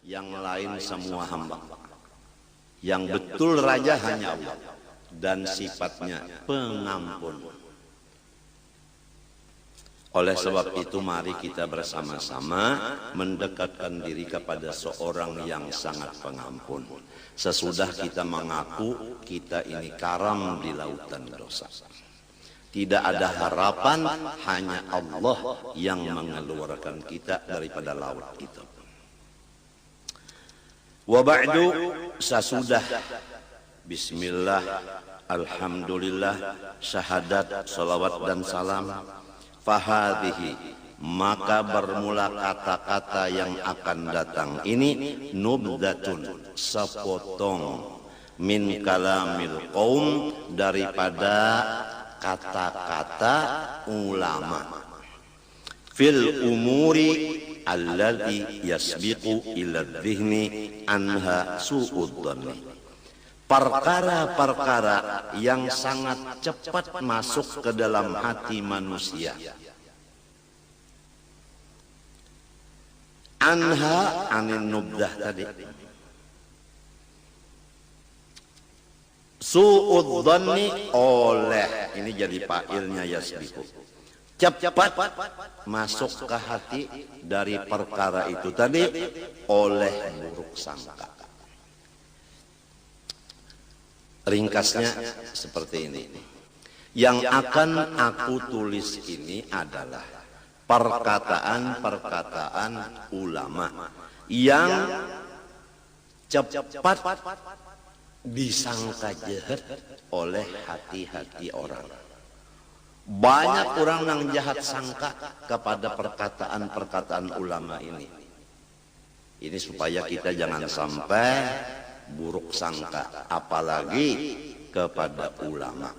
yang lain semua hamba. Yang betul raja hanya Allah dan sifatnya pengampun. Oleh sebab itu mari kita bersama-sama mendekatkan diri kepada seorang yang sangat pengampun. Sesudah kita mengaku kita ini karam di lautan dosa. Tidak ada harapan, hanya Allah yang mengeluarkan kita daripada laut itu. Wa ba'du, sesudah bismillah, alhamdulillah, syahadat, salawat dan salam, fahadhihi, maka bermula kata-kata yang akan datang ini nubdatun, sepotong, min kalamil qaum, daripada kata-kata ulama, fil umuri alladhi yasbiqu ila dhihni anha su'uddhanni, perkara-perkara yang sangat cepat masuk ke dalam hati manusia. Anha, anin nubdah tadi, su'uddhanni, oleh, ini jadi fa'ilnya yasbiqu, cepat masuk ke hati dari perkara itu tadi oleh buruk sangka. Ringkasnya seperti ini. Yang akan aku tulis ini adalah perkataan-perkataan ulama yang cepat disangka jahat oleh hati-hati orang. Banyak orang yang jahat sangka kepada perkataan-perkataan ulama ini. Ini supaya kita jangan sampai buruk sangka, apalagi kepada ulama.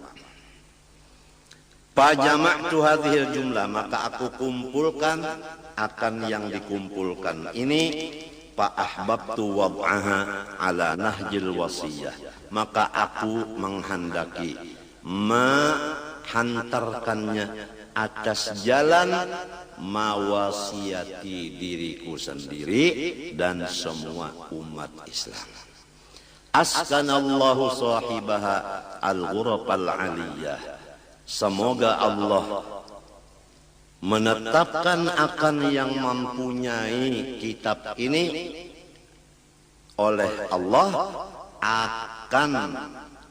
Fajama'tu hadhil jumlah, maka aku kumpulkan akan yang dikumpulkan ini, fa ahbabtu wad'aha ala nahjil wasiyah, maka aku menghendaki menghantarkannya atas jalan mawasiyati, diriku sendiri dan semua umat Islam. Askanallahu sahibaha al-ghurafal aliyah, semoga Allah menetapkan akan yang mempunyai kitab ini oleh Allah akan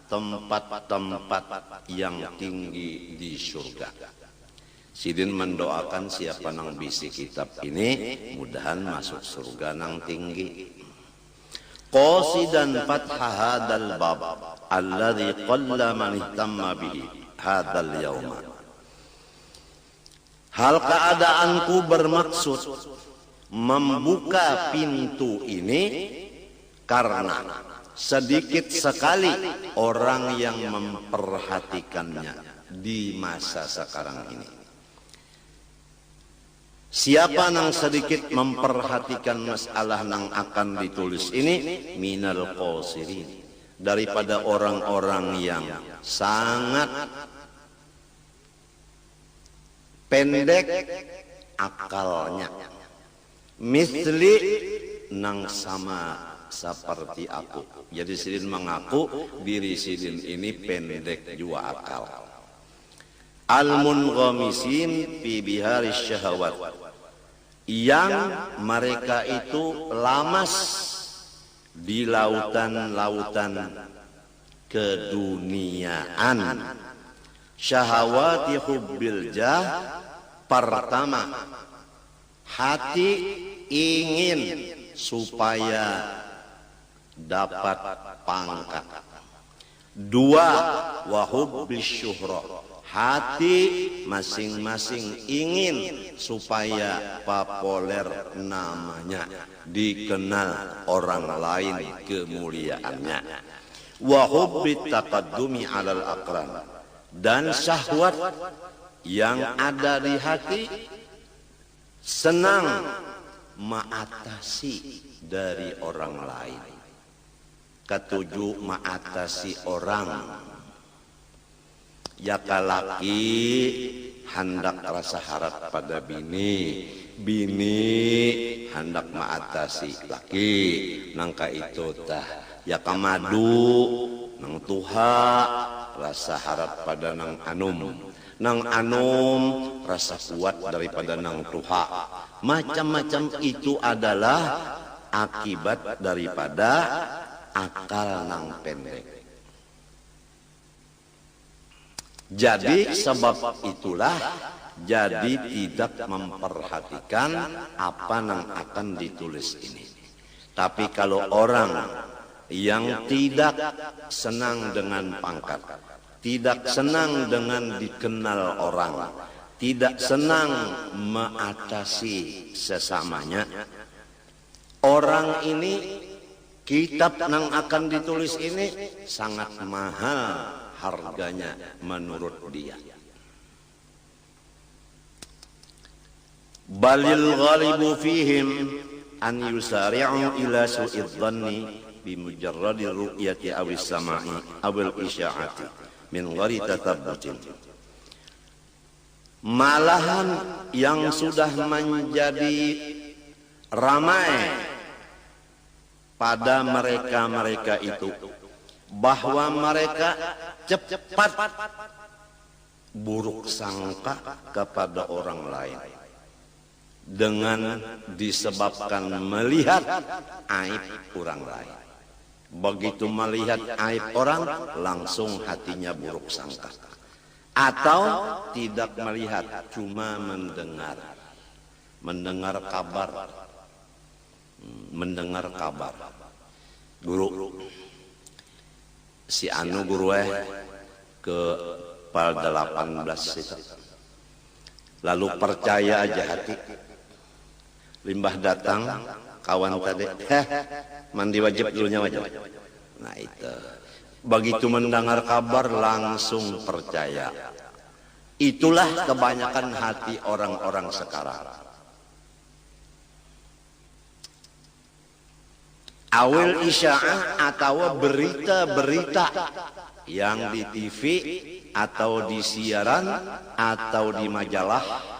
tempat-tempat yang tinggi di surga. Sidin mendoakan siapa nang bisi kitab ini mudahan masuk surga nang tinggi. Qasidan fatha hadal bab alladhi qalla man ihtamma bihi hadal yawma. Hal keadaanku bermaksud membuka pintu ini karena sedikit sekali orang yang memperhatikannya di masa sekarang ini. Siapa nang sedikit memperhatikan masalah nang akan ditulis ini, minal qasirin, daripada orang-orang yang sangat pendek akalnya, misli, nang sama seperti aku. Jadi Sidin mengaku diri Sidin ini pendek juga akal. Al-munghamisin fi biharis syahawat, yang mereka itu lamas di lautan-lautan keduniaan. Syahawati hubbil jah, pertama hati ingin supaya dapat pangkat. Dua, wahubbis syuhrah, hati masing-masing ingin supaya populer namanya, dikenal orang lain kemuliaannya. Wa hubbit taqaddumi 'alal aqran, dan syahwat yang ada di hati senang mengatasi dari orang lain. Ketujuh, mengatasi orang. Ya kalaki hendak rasa harap pada bini, bini hendak maatasi laki nangka itu tah ya kamadu nang tuha rasa harap pada nang anum rasa kuat daripada nang tuha. Macam-macam itu adalah akibat daripada akal nang pendek. Jadi sebab itulah jadi tidak memperhatikan apa yang akan ditulis ini. Tapi kalau orang yang tidak senang dengan pangkat, tidak senang dengan dikenal orang, tidak senang mengatasi sesamanya, orang ini kitab yang akan ditulis ini sangat mahal harganya menurut dia. Balil ghalibu fihim an yusari'u ila su'idh dhanni bimujarradi ru'yati awis sama'i awil isya'ati min ghairi tatabbutin. Malahan yang sudah menjadi ramai pada mereka-mereka itu bahwa mereka cepat buruk sangka kepada orang lain dengan disebabkan melihat aib orang lain. Begitu melihat aib orang langsung hatinya buruk sangka, atau tidak melihat cuma mendengar kabar guru si anu guru ke pal 18 itu lalu percaya aja hati limbah datang kawan tadi mandi wajib dulunya wajib. Nah itu begitu mendengar kabar langsung percaya. Itulah kebanyakan hati orang-orang sekarang. Awil isya'ah atau berita-berita yang di TV atau di siaran atau di majalah,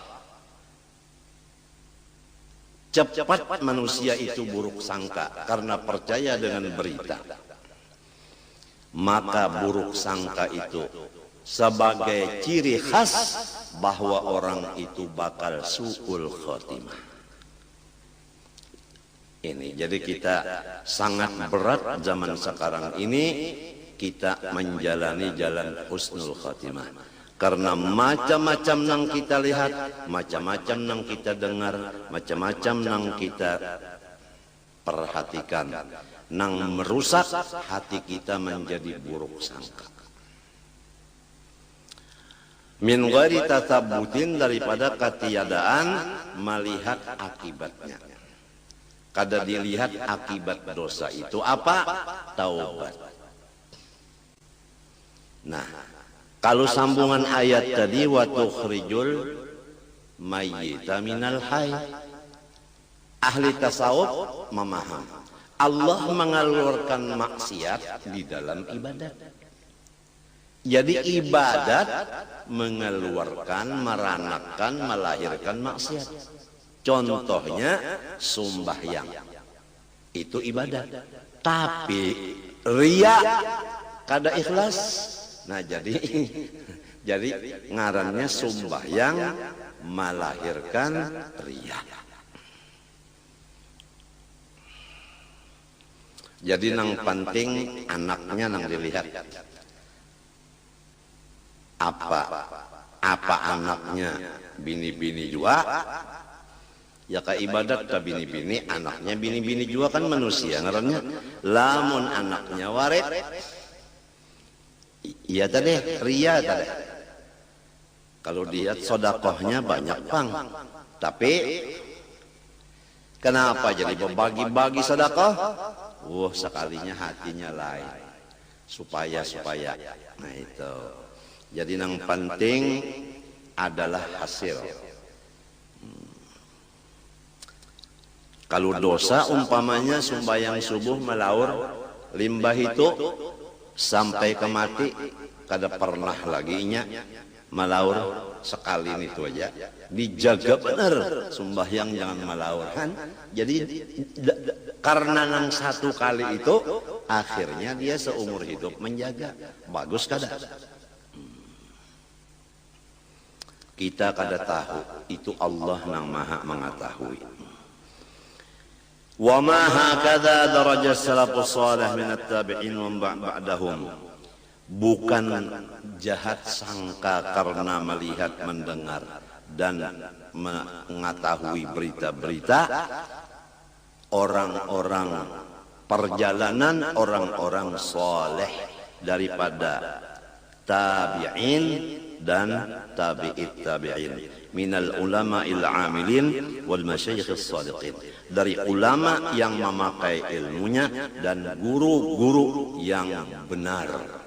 cepat manusia itu buruk sangka karena percaya dengan berita. Maka buruk sangka itu sebagai ciri khas bahwa orang itu bakal su'ul khotimah. Ini jadi kita sangat berat zaman sekarang ini kita menjalani jalan husnul khotimah. Karena macam-macam yang kita lihat, macam-macam yang kita dengar, macam-macam yang kita perhatikan, yang merusak hati kita menjadi buruk sangka. Min ghairi tatabbutin daripada ketiadaan melihat akibatnya. Kada dilihat akibat dosa itu apa? Taubat. Nah, kalau sambungan ayat tadi wa tukhrijul mayyita minal hayy. Ahli tasawuf memaham Allah mengeluarkan maksiat di dalam ibadat. Jadi ibadat mengeluarkan, meranakan, melahirkan maksiat. Contohnya sembahyang itu ibadat, tapi riya kada ikhlas. Nah jadi ngarannya sembahyang melahirkan riya. Jadi nang penting anaknya nang dilihat apa anaknya bini-bini juga. Ya ka ibadat ka bini-bini, anaknya bini-bini juga kan manusia ngarannya. Lamun anaknya warid, iya tadi ria tadi. Kalau lihat sodakohnya banyak pang, tapi kenapa jadi berbagi-bagi sodakoh? Sekalinya hatinya lain, supaya. Nah itu. Jadi yang penting adalah hasil. Kalau dosa umpamanya sembahyang subuh melaur limbah itu sampai ke mati kada pernah lagi nya malaur sekali itu aja dijaga benar, sembahyang jangan malaur kan. Jadi karena nang satu kali itu akhirnya dia seumur hidup menjaga. Bagus kada? Kita kada tahu, itu Allah nang maha mengetahui. Wa ma hakadha darajat salafus salih min at-tabi'in wa ba'dahum. Bukan jahat sangka karena melihat, mendengar dan mengetahui berita-berita orang-orang perjalanan orang-orang soleh daripada tabi'in dan tabi'it tabi'in minal ulama'il amilin wal masyayikhis sadiqin, dari ulama yang memakai ilmunya dan guru-guru yang benar.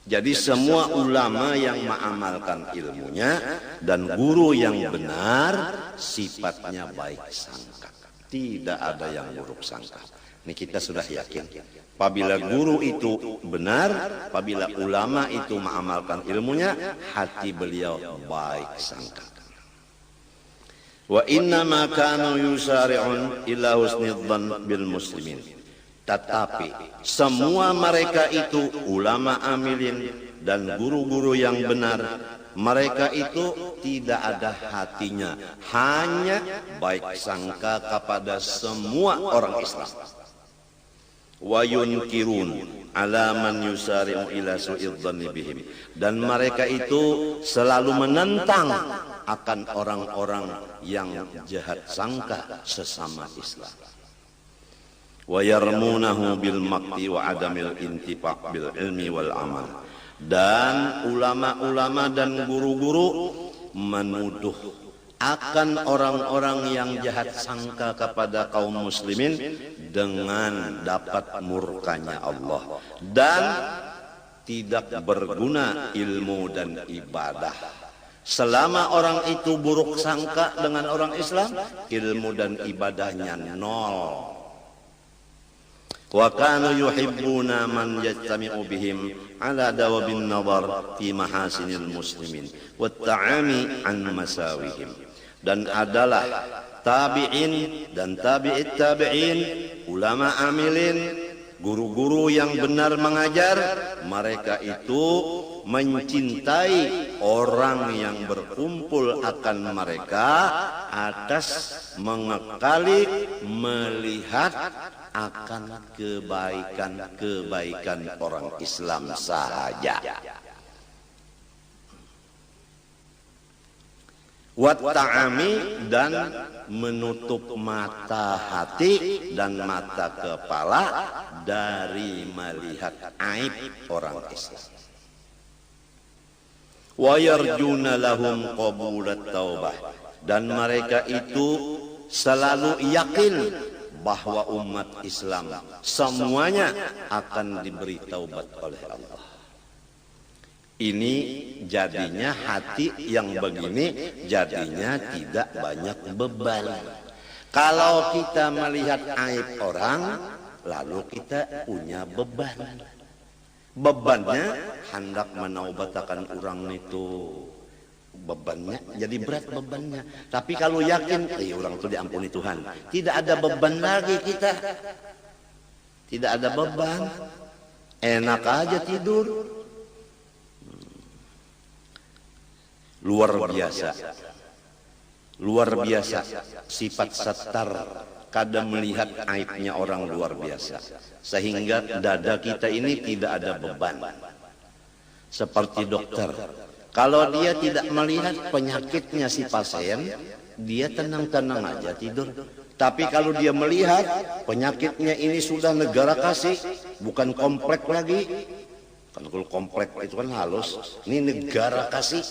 Jadi semua ulama yang mengamalkan ilmunya dan guru yang benar sifatnya baik sangka. Tidak ada yang buruk sangka. Ini kita sudah yakin. Apabila guru itu benar, apabila ulama itu mengamalkan ilmunya, hati beliau baik sangka. Wa inna ma kanu yusari'un ila husnidzan bil muslimin. Tetapi semua mereka itu ulama amilin dan guru-guru yang benar, mereka itu tidak ada hatinya, hanya baik sangka kepada semua orang Islam. Wa yunkirun ala man yusari'u ila su'idzanni bihim, dan mereka itu selalu menentang akan orang-orang yang jahat sangka sesama Islam. Wa yarmunahu bil makti wa adamil intifa' bil ilmi wal amal, dan ulama-ulama dan guru-guru menuduh akan orang-orang yang jahat sangka kepada kaum muslimin dengan dapat murkanya Allah dan tidak berguna ilmu dan ibadah. Selama orang itu buruk sangka dengan orang Islam, ilmu dan ibadahnya nol. Wa kanu yuhibbuna man yajtami'u bihim ala dawabin nazar fi mahasinil muslimin wa ta'ami an masawihim. Dan adalah tabi'in dan tabi'it tabi'in, ulama amilin, guru-guru yang benar mengajar, mereka itu mencintai orang yang berkumpul akan mereka atas mengekali melihat akan kebaikan-kebaikan orang Islam sahaja. Wat ta'ami, dan menutup mata hati dan mata kepala dari melihat aib orang Islam. Wa yarjuna lahum qabulat taubah, dan mereka itu selalu yakin bahwa umat Islam semuanya akan diberi taubat oleh Allah. Ini jadinya hati yang begini jadinya tidak banyak beban. Kalau kita melihat aib orang, lalu kita punya beban. Bebannya hendak menaubatakan orang itu, bebannya jadi berat bebannya. Tapi kalau yakin orang itu diampuni Tuhan, tidak ada beban lagi kita. Tidak ada beban, enak aja tidur. Luar biasa sifat satar, kadang melihat aibnya orang luar biasa, sehingga dada kita ini tidak ada beban. Seperti dokter, kalau dia tidak melihat penyakitnya si pasien, dia tenang-tenang aja tidur. Tapi kalau dia melihat penyakitnya ini sudah negara kasih, bukan komplek lagi. Kan kalau komplek itu kan halus, ini negara kasih.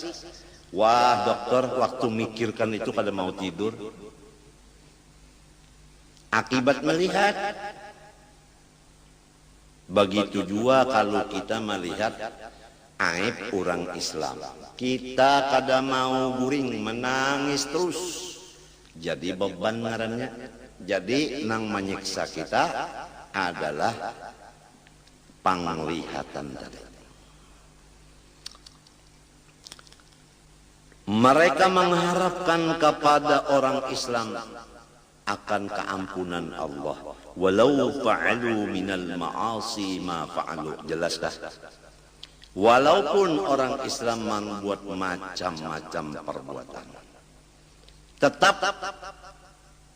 Wah, dokter waktu mikirkan itu pada mau tidur. Akibat melihat. Begitu juga kalau kita melihat aib orang Islam, kita kada mau guring, menangis terus. Jadi beban ngarannya. Jadi nang menyiksa kita adalah penglihatan tadi. Mereka mengharapkan kepada orang Islam akan keampunan Allah. Walau fa'alu minal ma'asi ma fa'alu. Jelas dah. Walaupun orang Islam membuat macam-macam perbuatan, tetap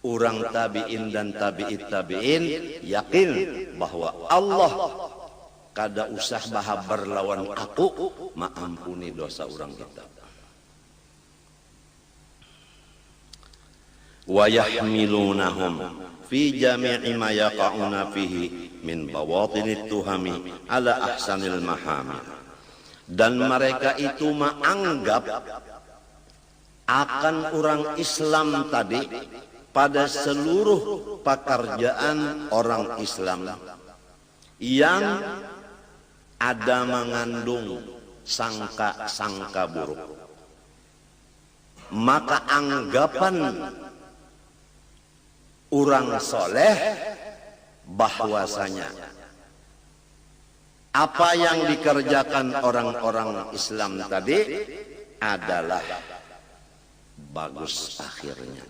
orang tabi'in dan tabi'in yakin bahwa Allah kada usah baha berlawan aku, maampuni dosa orang kita. Wa yahmilunahum fi jami'i ma yaqa'una fihi min bawatinit tuhami ala ahsanil mahamil. Dan mereka itu menganggap akan orang Islam tadi pada seluruh pekerjaan orang Islam yang ada mengandung sangka-sangka buruk, maka anggapan orang soleh bahwasanya apa yang dikerjakan orang-orang Islam tadi adalah bagus akhirnya.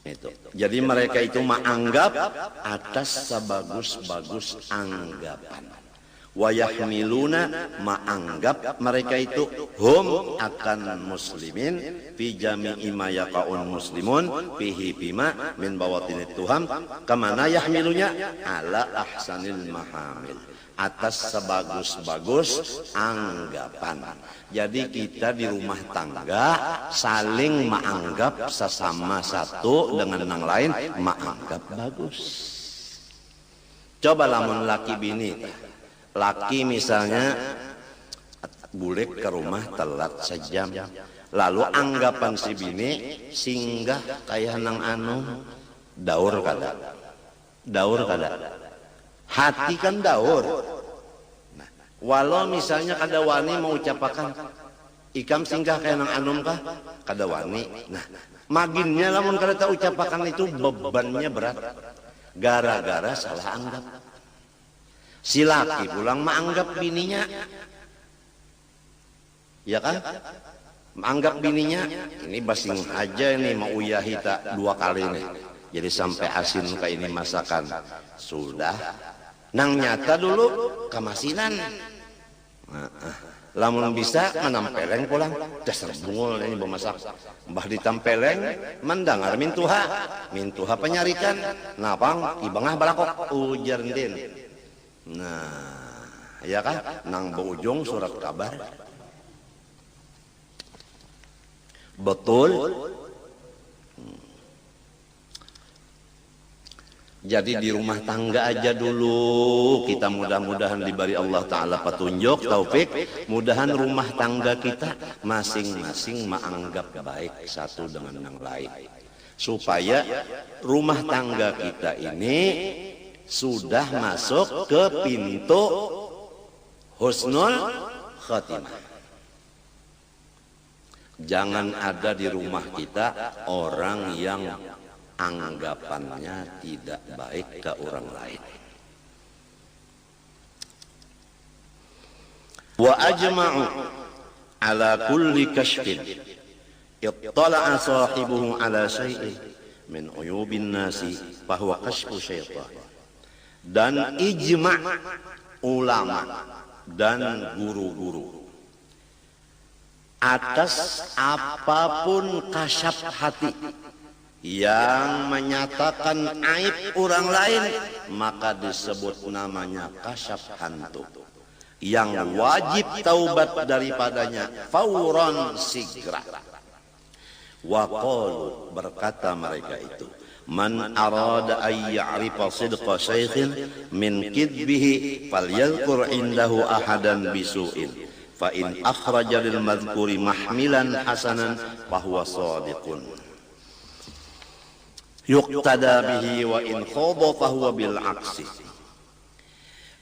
Itu. Jadi mereka itu menganggap atas sebagus-bagus anggapan. Wa yahmiluna, menganggap mereka itu hum akan muslimin fi jami'i ma yaqa'un muslimun fihi bima min bawatinit tuham kamana yahmilunya ala ahsanil mahamil, atas sebagus-bagus anggapan. Jadi kita di rumah tangga saling menganggap sesama satu dengan yang lain menganggap bagus. Coba lamun laki bini, laki misalnya bulik ke rumah telat sejam, lalu anggapan si bini singgah kayak nang anu daur kada, hati kan daur. Nah, walau misalnya kada wani mau ucapakan ikam singgah kayak nang anum kah, kada wani. Nah, maginnya lamun kada tak ucapakan itu bebannya berat, gara-gara salah anggap. Si laki pulang menganggap bininya, ya kan? Menganggap bininya ini basing aja ini mau uyahi tak 2 kali nih, jadi sampai asin kayak ini masakan sudah. Nang nyata dulu kamasinan. Lamun bisa menampeleng pulang, dasar bungul ini bemasak. Mbah ditampeleng, mendengar mintuha penyarikan, napang ibangah balakok ujar din. Nah, ya kan? Nang berujung surat kabar. Betul. Jadi di rumah tangga aja dulu kita mudah-mudahan diberi Allah Ta'ala petunjuk, taufik. Mudahan rumah tangga kita masing-masing menganggap baik satu dengan yang lain, supaya rumah tangga kita ini sudah masuk ke pintu husnul khatimah. Jangan ada di rumah kita orang yang anggapannya tidak baik ke orang lain. Wa ajma'u ala kulli kashfin ittala'a sahibuhu ala syai'in min uyubin nasi fahuwa kashfu syaitan. Dan ijma' ulama dan guru-guru atas apapun kasyaf hati yang menyatakan aib orang lain, maka disebut namanya kasyaf hantu, yang wajib taubat daripadanya fauran sigra. Wa qalu, berkata mereka itu, man arada ay ya'rifa sidqa syaikhin min kidbihi falyadhkur indahu ahadan bisu'in fa in akhraja lil madhkuri mahmilan hasanan fahuwa shadiqun yuqtada bihi wa in khadha fahuwa bil aksi.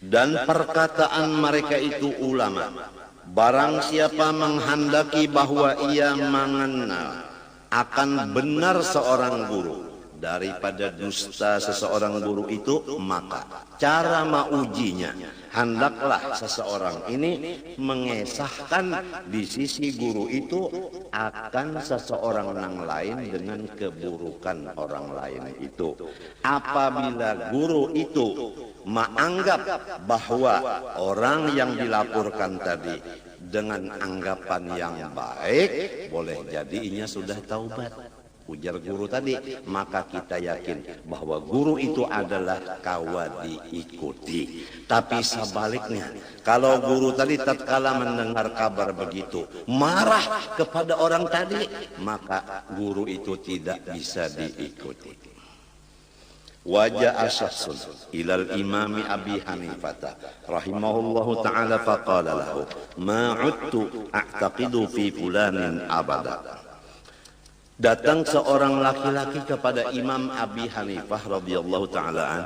Dan perkataan mereka itu ulama, barang siapa menghendaki bahwa ia mengenal akan benar seorang guru daripada dusta seseorang guru itu, maka cara maujinya hendaklah seseorang ini mengesahkan di sisi guru itu akan seseorang yang lain dengan keburukan orang lain itu. Apabila guru itu menganggap bahwa orang yang dilaporkan tadi dengan anggapan yang baik, boleh jadi inya sudah taubat, ujar guru tadi, maka kita yakin bahwa guru itu adalah kawa diikuti. Tapi sebaliknya, kalau guru tadi tatkala mendengar kabar begitu marah kepada orang tadi, maka guru itu tidak bisa diikuti. Waja'a syakhsun ilal imami Abi Hanifah rahimahullahu ta'ala faqala lahu ma 'udtu a'taqidu fi fulanin abada. Datang seorang laki-laki kepada Imam Abi Hanifah radhiyallahu ta'ala an,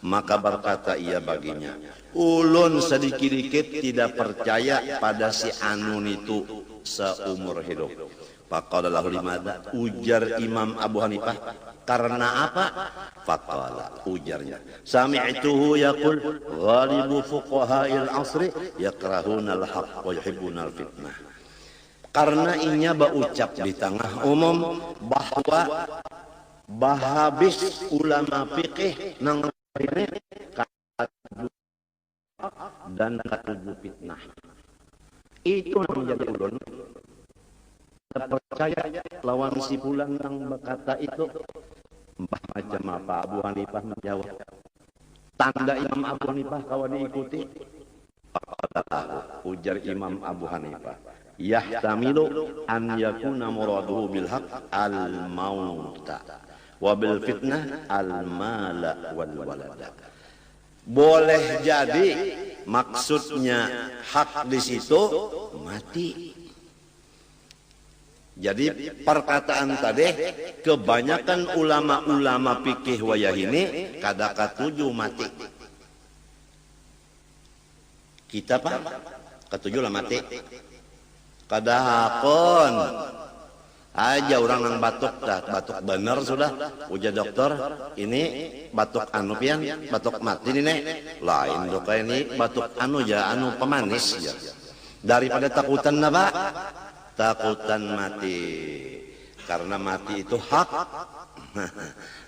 maka berkata ia baginya, ulun sedikit-dikit tidak percaya pada si Anun itu seumur hidup. Faqala lahu limadha, ujar Imam Abu Hanifah, karena apa? Faqala, ujarnya, sami'tuhu yaqul ghalibu fuqaha'il asri yakrahuna al-haqq wa yuhibbuna al-fitnah. Karena inya berucap di tengah umum bahwa bahabis ulama fikih nang ini dan katuju fitnah. Itu menjadi ulun percaya lawan si pulang yang berkata itu. Mbah macam apa? Abu Hanifah menjawab, tanda Imam Abu Hanifah kawan diikuti. Ujar Imam Abu Hanifah, yahtamilu an yakuna muraduhu bil haqq al mauta wa bil fitnah al mala wal walada. Boleh jadi maksudnya hak di situ mati. Jadi perkataan tadi kebanyakan ulama-ulama fikih wayah ini kada katuju mati. Kita pak katuju lah mati. Kada hakon aja orang yang batuk dah, batuk bener sudah. Ujar dokter, ini batuk anu pian, batuk mati ini nek. Lain dok ini batuk anu ya, anu pemanis ya. Daripada takutan apa? Takutan mati. Karena mati itu hak.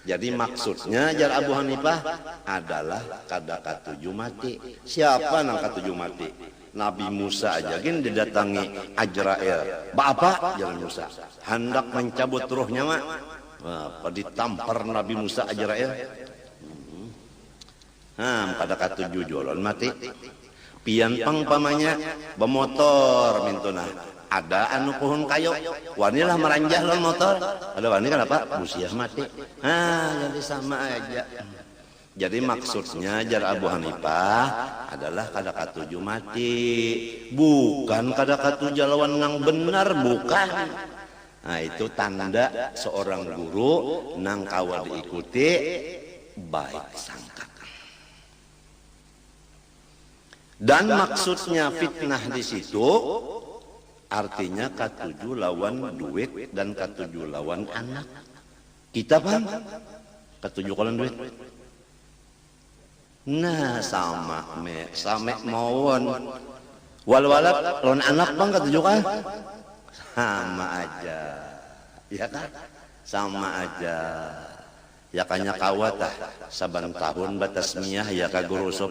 Jadi maksudnya jar Abu Hanifah adalah kada katuju mati. Siapa nang katuju mati? Nabi Musa aja gin didatangi Ajrail. Bapak jalan Musa hendak mencabut ruhnya mak. Wah, ditampar Nabi Musa Ajrail. Kada katuju jolon mati. Pian pang pamanya bemotor mintuna. Ada anu pohon kayu, wanilah meranjah lon motor. Ada wani kan apa? Busiah mati. Jadi sama aja. Jadi maksudnya jar Abu Hanifah adalah kada katuju mati, bukan kada katuju lawan nang benar, bukan. Nah itu tanda seorang guru nang kawa diikuti baik sangka. Dan maksudnya fitnah di situ artinya katuju lawan duit dan katuju lawan anak. Kita paham? Katuju lawan duit. Nah sama mawon. Wal-walad lawan anak bang katuju kan? Sama aja. Ya kan? Sama aja. Ya kanya kawat ah. Saban tahun batas miyah ya kagurusop.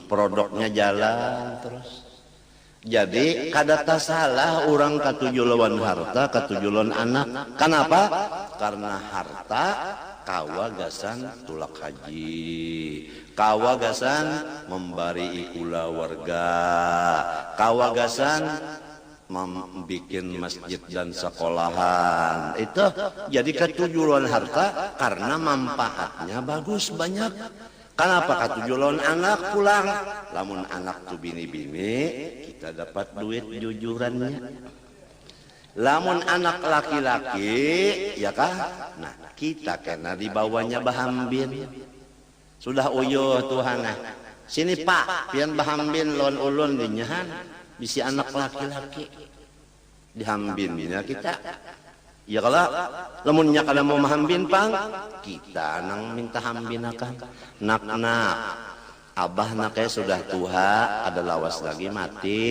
Produknya jalan terus. Jadi kada salah orang katuju lawan harta, katuju lawan anak. Kenapa? Karena harta kawagasan tulak haji, kawagasan membari ikula warga, kawagasan membikin masjid dan sekolahan. Itu jadi katuju lawan harta karena manfaatnya bagus banyak. Kenapa katuju lawan anak pulang? Lamun anak tu bini-bini, kita dapat duit jujurannya. Lamun anak laki-laki, ya kah? Nah, kita kena dibawanya bahambin. Sudah uyuh Tuhan. Sini Pak, pian bahambin lawan ulun dinyahan, bisi anak laki-laki. dihambinnya kita. Ya kalau lamunnya kada mau mahambin pang, kita nang minta hambin akan. Nak abah nak sudah tua, ada lawas lagi mati.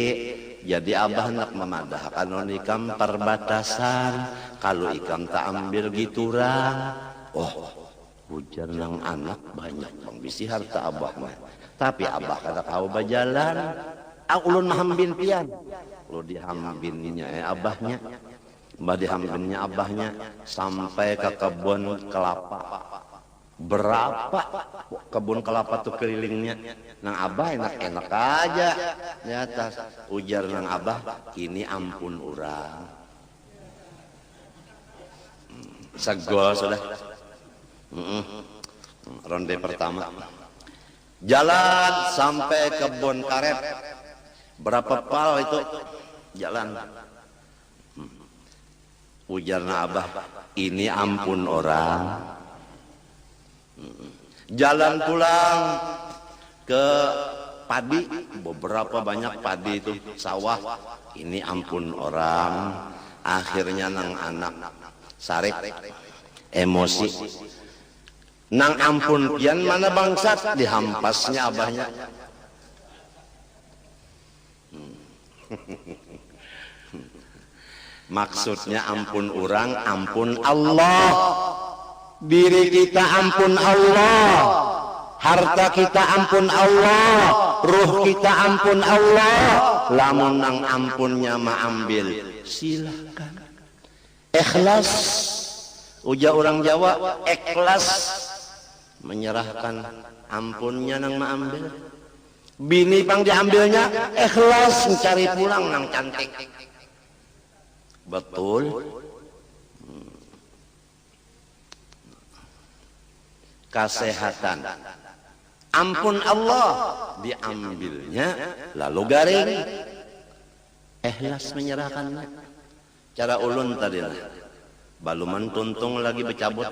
Jadi abah nak memadahkan on ikam perbatasan. Kalau ikam tak ambil giturang, hujan nang anak banyak bang bisi harta abah mah. Tapi abah kada kau berjalan. Ulun mahambin pian. Lu dihambinnya abahnya. Mbah dihambinnya abahnya sampai ke kebun kelapa. Berapa kebun kelapa tuh kelilingnya. Nang abah enak-enak aja di atas. Ujar nang abah, ini ampun urang. Segol sudah. Ronde pertama. Jalan sampai kebun karet. Berapa pal itu jalan. Ujarna abah, ini ampun orang. Jalan pulang ke padi, beberapa banyak padi itu sawah. Ini ampun orang. Akhirnya nang anak sarik emosi. Nang ampun pian mana bangsat, dihampasnya abahnya. Maksudnya ampun orang, ampun Allah. Diri kita ampun Allah. Harta kita ampun Allah. Ruh kita ampun Allah. Lamun nang ampunnya ma ambil, silakan. Ikhlas. Ujar orang Jawa, ikhlas. Menyerahkan ampunnya nang ma ambil. Bini pang diambilnya, ikhlas mencari pulang nang cantik. Betul. Kesehatan ampun Allah diambilnya lalu garing ikhlas menyerahkannya. Cara ulun tadi lah baluman tuntung lagi bercabut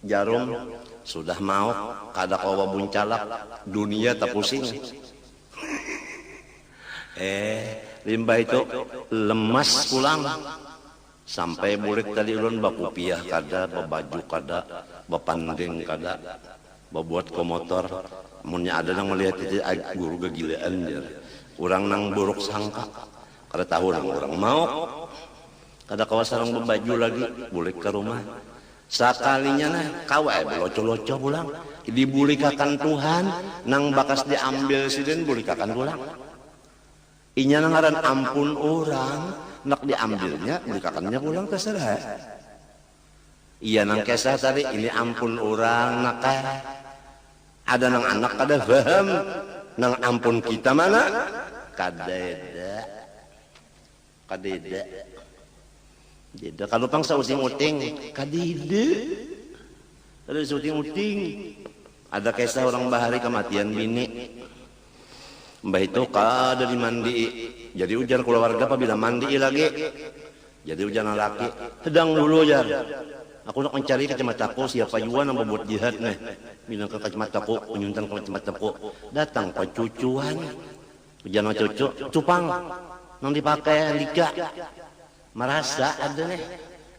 jarum sudah mau kada kawa buncalak dunia tak pusing. Limbah itu lemas pulang sampai burik tadi ulun bakupiah kada, babaju kada, bapandeng kada, babuat komotor. Munnya ada nang melihat itu guru kegilaan dia. Urang nang buruk sangka kada tahu nang urang mau kada kawa sareng babaju lagi bulik ke rumah. Sakalinya nah kawa loco-loco pulang dibulikakan Tuhan nang bakas diambil sidin bulikakan pulang. Inya ngaran ampun orang, nak diambilnya, bulikakannya pulang terserah. Iya nang kesah tadi, ini ampun orang, nak ada nang anak kada paham, nang ampun kita mana? Kadeda. Jeda kalau pang sauting uting, kadida. Ada sauting uting. Ada kisah orang bahari kematian bini. Mbah itu kada dimandi. Jadi ujar keluarga apabila mandi lagi. Jadi ujar laki, sedang dulu ujar. Aku nak mencari kacamataku siapa juga yang membuat jihad nih. Bilang ke kacamataku, penyuntan ke kacamataku. Datang pecucuan. Ujar sama cucu, cupang. Nang dipakai liga. Merasa ada nih.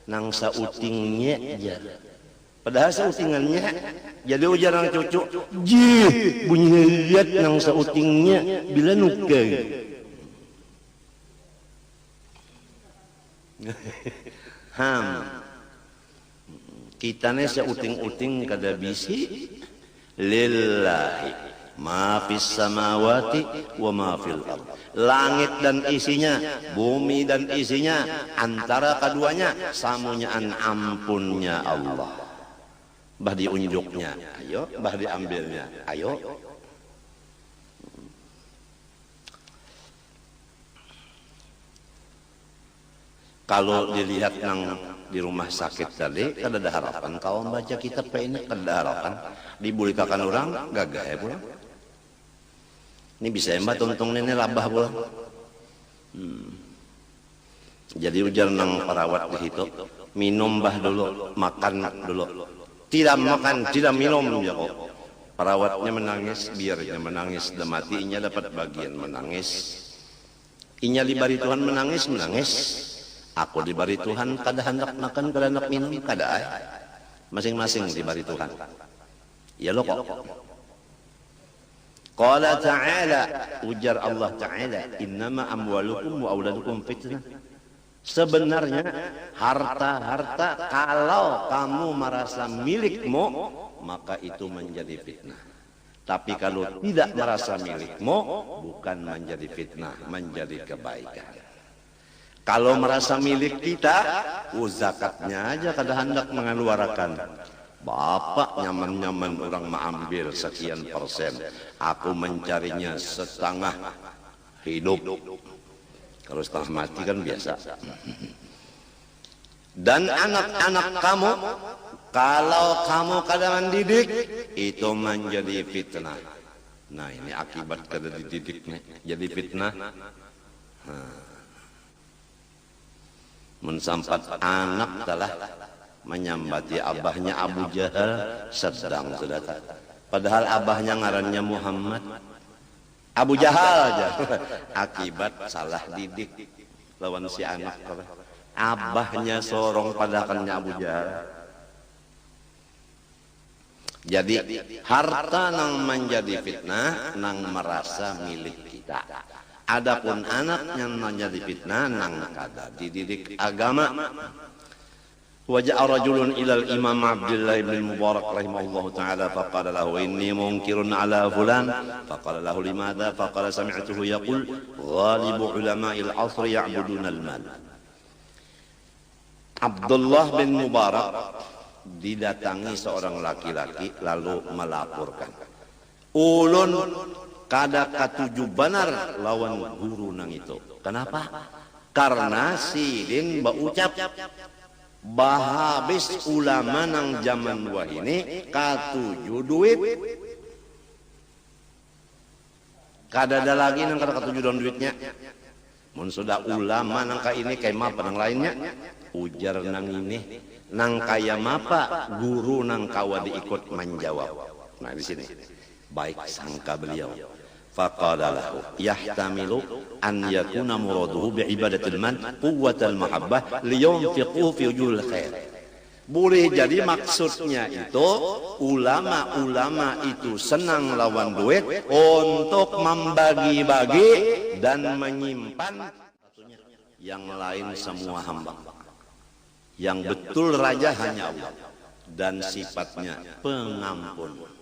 Nang sautingnya jar. Padahal sautingannya jadi ujar nang cucu, jih bunyi lihat nang sautingnya bila nukai. Kita nih sauting-uting kada bisi lillahi ma fis samawati wa ma fil ardh. Langit dan isinya, bumi dan isinya, antara keduanya samunyaan ampunnya Allah. Bah diunjuknya, ayo, bah diambilnya, ayo. Kalau dilihat nang di rumah sakit tadi, kada ada harapan. Kau baca kitab ini kada ada harapan. Dibulikakan orang, gagah ya pulang. Ini bisa mbak tuntung ini labah pulang. Jadi ujar nang perawat di situ, minum bah dulu, makan dulu. Tidak makan, tidak minum ya kok. Perawatnya menangis, biarnya menangis, dan matinya dapat bagian menangis. Inya dibari Tuhan menangis, aku dibari Tuhan kada hendak makan, kada hendak minum, kada ay. Masing-masing dibari Tuhan. Ya lo kok. Qala ta'ala, ujar Allah Ta'ala, innama amwalukum wa auladukum fitnah. Sebenarnya harta-harta kalau kamu merasa milikmu, maka itu menjadi fitnah. Tapi kalau tidak merasa milikmu, bukan menjadi fitnah, menjadi kebaikan. Kalau merasa milik kita, zakatnya aja kada hendak mengeluarkan. Bapak nyaman-nyaman orang mengambil sekian persen, aku mencarinya setengah hidup. Kalau setengah mati kan biasa. Dan anak-anak kamu, kalau kamu kada mendidik, itu menjadi fitnah. Nah ini akibat kada dididiknya, jadi fitnah. Mensampat anak telah menyambati abahnya Abu Jahal sedang sudah. Padahal abahnya ngarannya Muhammad. Abu Jahal aja. Akibat salah didik lawan si anak. Abahnya sorong padahalnya Abu Jahal. Jadi harta nang menjadi fitnah nang merasa milik kita. Adapun anak yang menjadi fitnah nang kada dididik agama. وجاء رجل إلى الإمام عبد الله بن المبارك رحمه الله تعالى فقال له إني منكر على فلان فقال له لماذا فقال سمعته يقول غالب علماء العصر يعبدون المال. Abdullah bin Mubarak didatangi seorang laki-laki lalu melaporkan, ulun kada katuju benar lawan guru nang itu. Kenapa? Karena sidin baucap bahabis ulama nang zaman wah ini katuju duit. Kada ada lagi nang kada katuju don duitnya. Mun sudah ulama nang ka ini kayak mapa nang lainnya. Ujar nang ini nang kaya mapa guru nang kawa diikut menjawab. Nah di sini baik sangka beliau. Faqala lahu yahtamilu an yakuna muraduhu bi'ibadatil man quwwatal mahabbah liyunfiqu fi wujul khair. Boleh jadi maksudnya itu ulama-ulama itu senang lawan duit untuk membagi-bagi dan menyimpan yang lain semua hamba. Yang betul raja hanya Allah dan sifatnya pengampun.